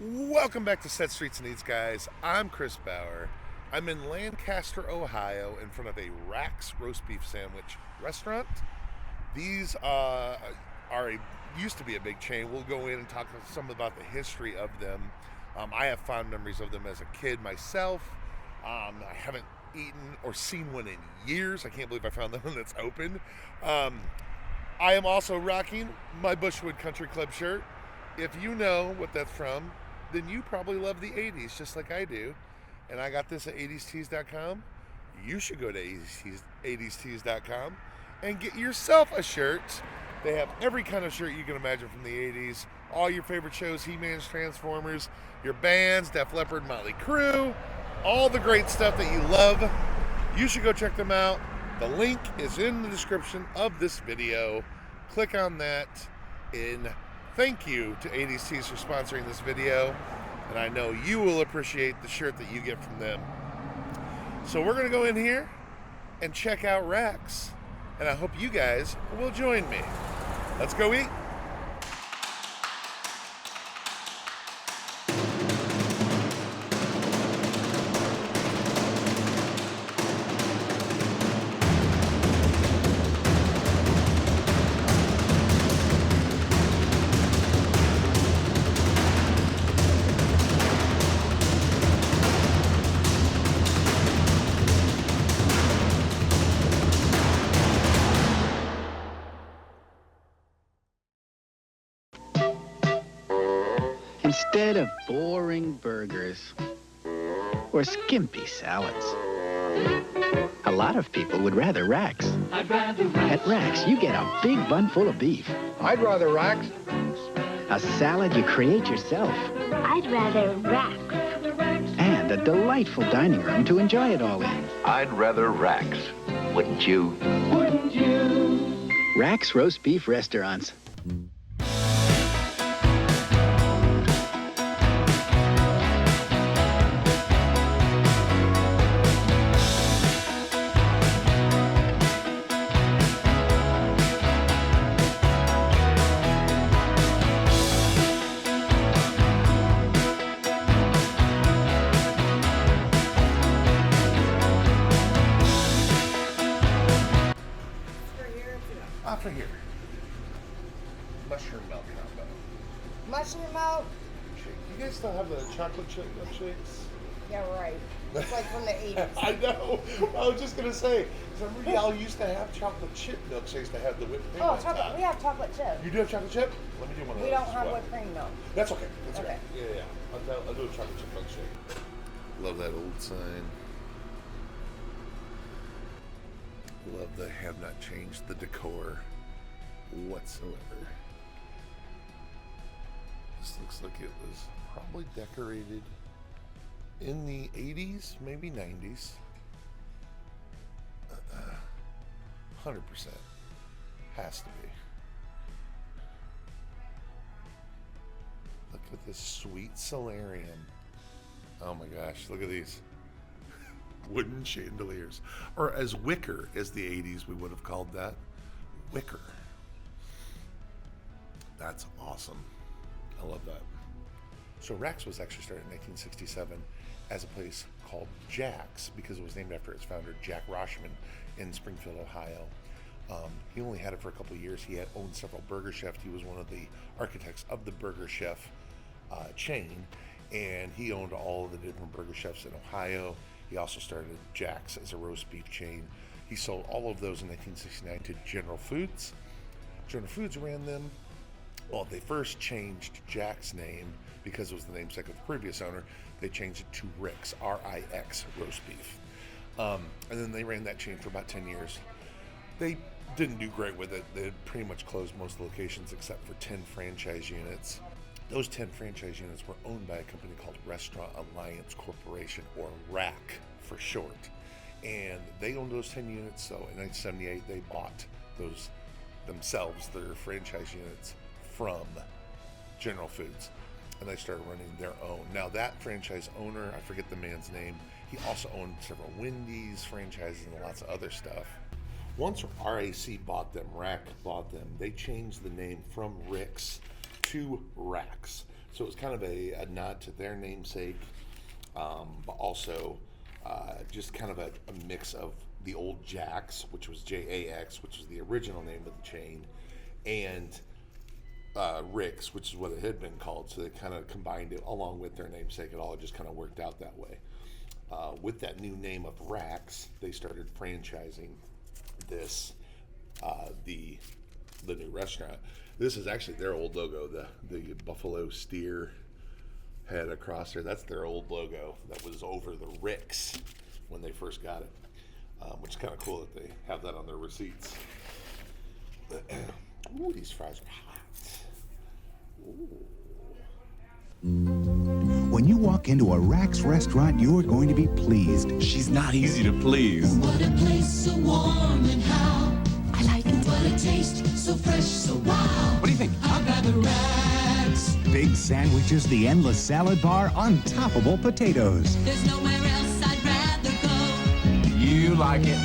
Welcome back to Set Streets and Eats, guys. I'm Chris Bauer. I'm in Lancaster, Ohio, in front of a Rax Roast Beef sandwich restaurant. These used to be a big chain. We'll go in and talk some about the history of them. I have fond memories of them as a kid myself. I haven't eaten or seen one in years. I can't believe I found the one that's open. I am also rocking my Bushwood Country Club shirt. If you know what that's from, then you probably love the 80s just like I do. And I got this at 80stees.com. You should go to 80stees.com and get yourself a shirt. They have every kind of shirt you can imagine from the 80s. All your favorite shows, He-Man's, Transformers, your bands, Def Leppard, Motley Crue, all the great stuff that you love. You should go check them out. The link is in the description of this video. Click on that. Thank you to 80s Tees for sponsoring this video, and I know you will appreciate the shirt that you get from them. So we're gonna go in here and check out Rax, and I hope you guys will join me. Let's go eat. Instead of boring burgers or skimpy salads, a lot of people would rather Rax. I'd rather Rax. At Rax, you get a big bun full of beef, I'd rather Rax. a salad you create yourself, I'd rather Rax. and a delightful dining room to enjoy it all in. I'd rather Rax, wouldn't you? Wouldn't you? Rax Roast Beef Restaurants. For here. Mushroom milk combo. Mushroom milk? Shake. You guys still have the chocolate chip milkshakes? Yeah, right. It's like from the 80s. I know. I was just gonna say, because remember y'all used to have chocolate chip milkshakes that had the whipped cream Oh, on chocolate. top. We have chocolate chip. You do have chocolate chip? Let me do one of We those. don't as have well. whipped cream, though. That's okay. That's Okay. okay. Yeah. I'll do a chocolate chip milkshake. Love that old sign. Love they have not changed the decor whatsoever. This looks like it was probably decorated in the 80s, maybe 90s. 100%. Has to be. Look at this sweet solarium. Oh my gosh, look at these. Wooden chandeliers. Or as wicker as the 80s we would have called that. Wicker. That's awesome. I love that. So Rax was actually started in 1967 as a place called Jack's because it was named after its founder, Jack Roshman, in Springfield, Ohio. He only had it for a couple of years. He had owned several Burger Chefs. He was one of the architects of the Burger Chef chain, and he owned all of the different Burger Chefs in Ohio. He also started Jack's as a roast beef chain. He sold all of those in 1969 to General Foods. General Foods ran them. Well, they first changed Jack's name because it was the namesake of the previous owner. They changed it to Rix, R-I-X, roast beef. And then they ran that chain for about 10 years. They didn't do great with it. They had pretty much closed most of the locations except for 10 franchise units. Those 10 franchise units were owned by a company called Restaurant Alliance Corporation, or RAC for short. And they owned those 10 units, so in 1978 they bought those themselves, their franchise units, from General Foods, and they started running their own. Now that franchise owner, I forget the man's name, he also owned several Wendy's franchises and lots of other stuff. Once RAC bought them, Rack bought them, they changed the name from Rix to Rax. So it was kind of a nod to their namesake, but also just kind of a mix of the old Jax, which was JAX, which was the original name of the chain, and Rix, which is what it had been called. So they kind of combined it along with their namesake. It all just kind of worked out that way. With that new name of Rax, they started franchising this, the new restaurant. This is actually their old logo, the buffalo steer head across there. That's their old logo that was over the Rix when they first got it, which is kind of cool that they have that on their receipts. Ooh, these fries are hot. Ooh. When you walk into a Rax restaurant, you're going to be pleased. She's not easy to please. What a place, so warm and how I like it. what a taste, so fresh, so wow. What do you think? I'd rather Rax. Big sandwiches, the endless salad bar, untoppable potatoes. There's nowhere else I'd rather go. You like it.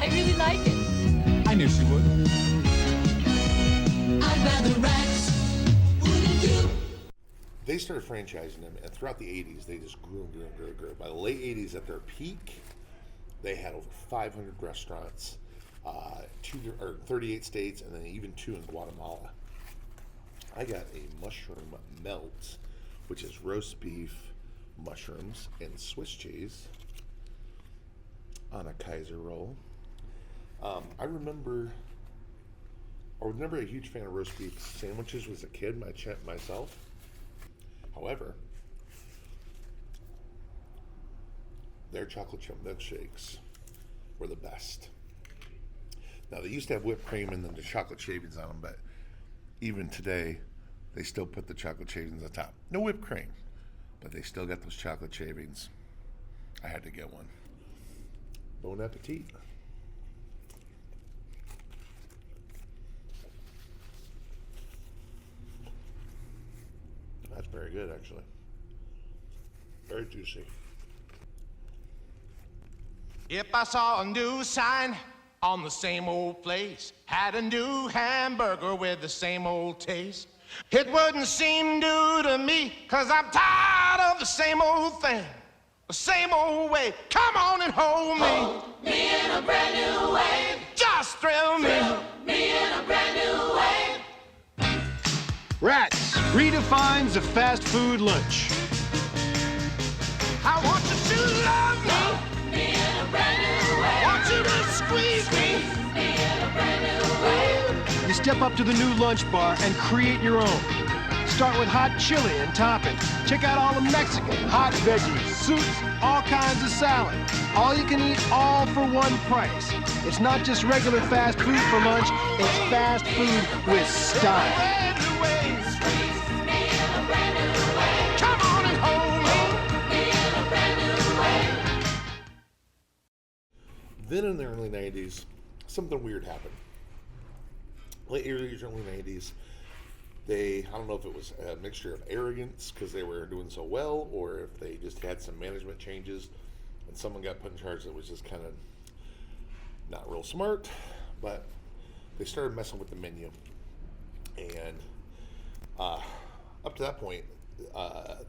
I really like it. I knew she would. I'd rather Rax. Wouldn't you? They started franchising them, and throughout the 80s, they just grew and grew and grew and grew. By the late 80s, at their peak, they had over 500 restaurants, 38 states, and then even 2 in Guatemala. I got a mushroom melt, which is roast beef, mushrooms, and Swiss cheese on a Kaiser roll. I was never a huge fan of roast beef sandwiches as a kid, myself. However, their chocolate chip milkshakes were the best. Now, they used to have whipped cream and then the chocolate shavings on them, but even today, they still put the chocolate shavings on top. No whipped cream, but they still got those chocolate shavings. I had to get one. Bon appetit. That's very good, actually. Very juicy. If I saw a new sign on the same old place, had a new hamburger with the same old taste, it wouldn't seem new to me, 'cause I'm tired of the same old thing, the same old way. Come on and hold me. Hold me in a brand new way. Just thrill me. Thrill me in a brand new way. Rax redefines a fast food lunch. I want you to love me. Hold me in a brand new way. Want you to squeeze me. Squeeze me in a brand new way. You step up to the new lunch bar and create your own. Start with hot chili and toppings. Check out all the Mexican, hot veggies, soups, all kinds of salad. All you can eat, all for one price. It's not just regular fast food for lunch, it's fast food with style. Come on and hold me. Then in the early 90s, something weird happened. Late 80s, early 90s, I don't know if it was a mixture of arrogance because they were doing so well, or if they just had some management changes and someone got put in charge that was just kind of not real smart, but they started messing with the menu. And up to that point,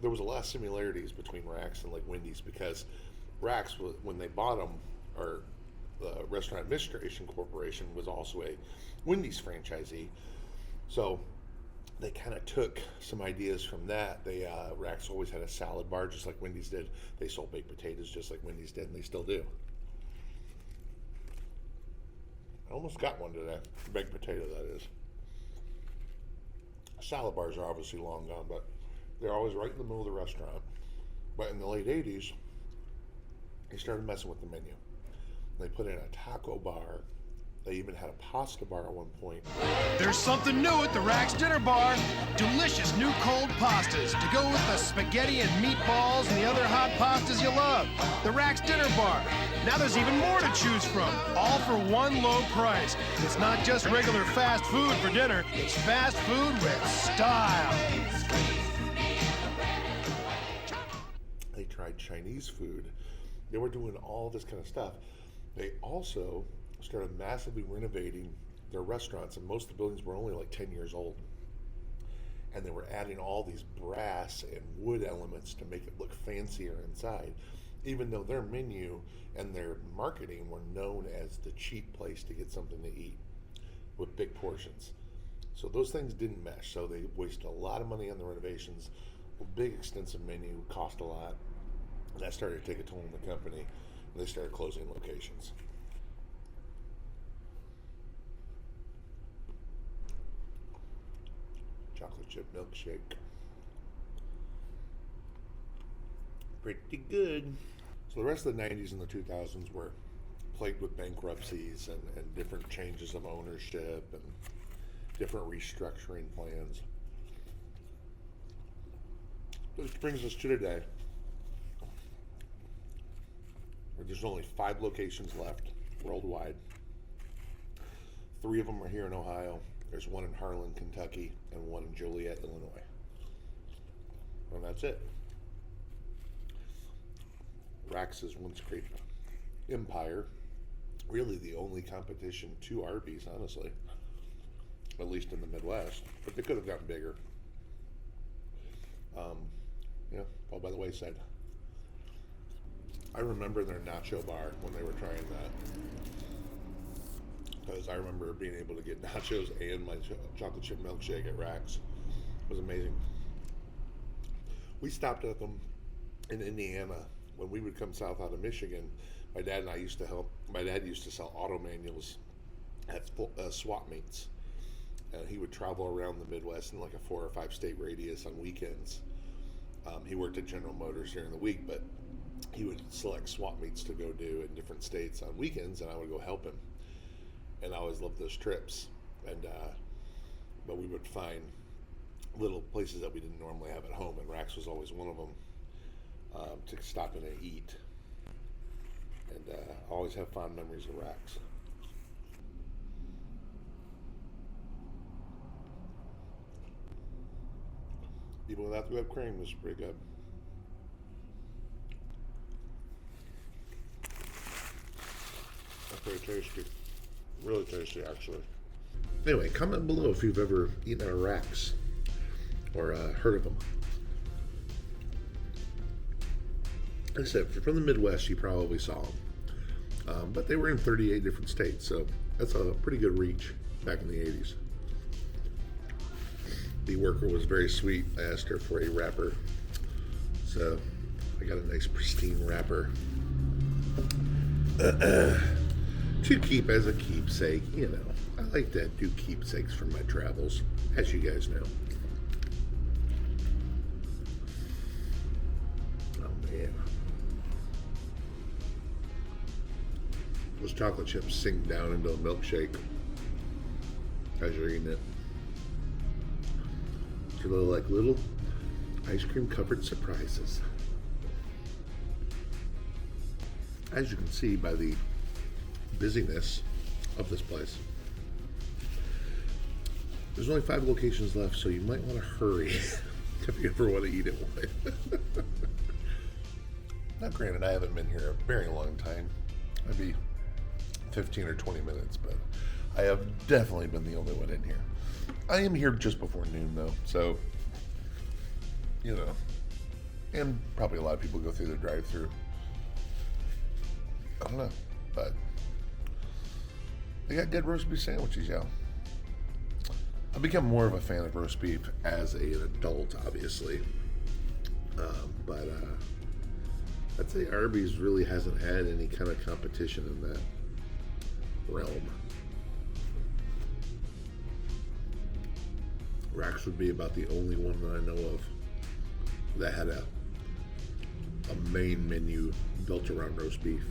there was a lot of similarities between Rax and like Wendy's, because Rax, when they bought them, or the Restaurant Administration Corporation was also a Wendy's franchisee. So they kind of took some ideas from that. Rax always had a salad bar just like Wendy's did. They sold baked potatoes just like Wendy's did, and they still do. I almost got one today. Baked potato, that is. Salad bars are obviously long gone, but they're always right in the middle of the restaurant. But in the late 80s, they started messing with the menu. They put in a taco bar. They even had a pasta bar at one point. There's something new at the Rax Dinner Bar. Delicious new cold pastas to go with the spaghetti and meatballs and the other hot pastas you love. The Rax Dinner Bar. Now there's even more to choose from, all for one low price. It's not just regular fast food for dinner, it's fast food with style. They tried Chinese food. They were doing all this kind of stuff. They also started massively renovating their restaurants, and most of the buildings were only like 10 years old. and they were adding all these brass and wood elements to make it look fancier inside, even though their menu and their marketing were known as the cheap place to get something to eat with big portions. So those things didn't mesh, so they wasted a lot of money on the renovations. A big extensive menu cost a lot, and that started to take a toll on the company, and they started closing locations. Chocolate chip milkshake. Pretty good. So the rest of the 90s and the 2000s were plagued with bankruptcies and different changes of ownership and different restructuring plans. This brings us to today, where there's only 5 locations left worldwide. 3 of them are here in Ohio. There's one in Harlan, Kentucky, and one in Joliet, Illinois. And that's it. Rax's once great empire, really the only competition to Arby's, honestly, at least in the Midwest, but they could have gotten bigger. Yeah, all by the wayside. I remember their nacho bar when they were trying that, because I remember being able to get nachos and my chocolate chip milkshake at Rax. It was amazing. We stopped at them in Indiana when we would come south out of Michigan. My dad and I used to help. My dad used to sell auto manuals at swap meets. He would travel around the Midwest in like a 4 or 5 state radius on weekends. He worked at General Motors during the week, but he would select swap meets to go do in different states on weekends, and I would go help him. And I always loved those trips. And but we would find little places that we didn't normally have at home, and Rax was always one of them to stop in and eat. And I always have fond memories of Rax. Even without the whipped cream, it was pretty good. That's very tasty. Really tasty, actually. Anyway, comment below if you've ever eaten at a Rax or heard of them. Like I said, if you're from the Midwest, you probably saw them. But they were in 38 different states, so that's a pretty good reach back in the 80s. The worker was very sweet. I asked her for a wrapper, so I got a nice pristine wrapper to keep as a keepsake. You know, I like to do keepsakes from my travels, as you guys know. Oh man, those chocolate chips sink down into a milkshake as you're eating it. They look like little ice cream covered surprises. As you can see by the busyness of this place, there's only 5 locations left, so you might want to hurry if you ever want to eat at one. Now granted, I haven't been here a very long time, maybe 15 or 20 minutes, but I have definitely been the only one in here. I am here just before noon though, so, you know, and probably a lot of people go through the drive-thru. I don't know, but they got good roast beef sandwiches, y'all. I've become more of a fan of roast beef as an adult, obviously, but I'd say Arby's really hasn't had any kind of competition in that realm. Rax would be about the only one that I know of that had a main menu built around roast beef.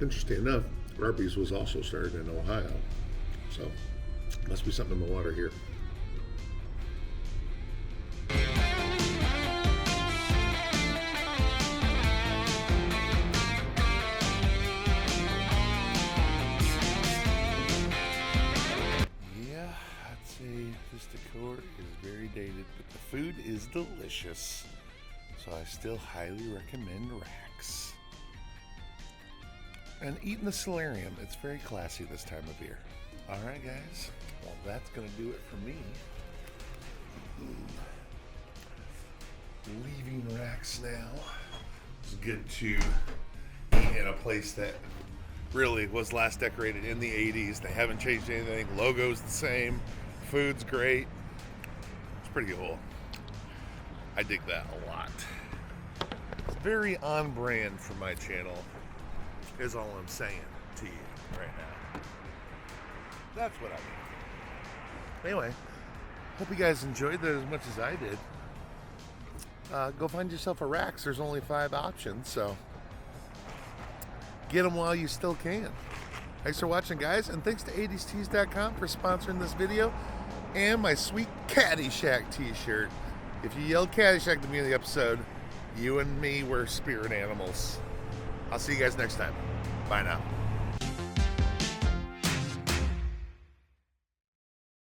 Interesting enough, Arby's was also started in Ohio, so must be something in the water here. This decor is very dated, but the food is delicious, so I still highly recommend Rax. And eat in the solarium. It's very classy this time of year. All right, guys. Well, that's going to do it for me. Leaving Rax now. It's good to eat in a place that really was last decorated in the 80s. They haven't changed anything. Logo's the same. Food's great. It's pretty cool. I dig that a lot. It's very on brand for my channel, is all I'm saying to you right now. That's what I mean. Anyway, hope you guys enjoyed that as much as I did. Go find yourself a Rax. There's only 5 options, so get them while you still can. Thanks for watching, guys, and thanks to 80stees.com for sponsoring this video and my sweet Caddyshack t-shirt. If you yelled Caddyshack at the beginning of the episode, you and me were spirit animals. I'll see you guys next time. Bye now.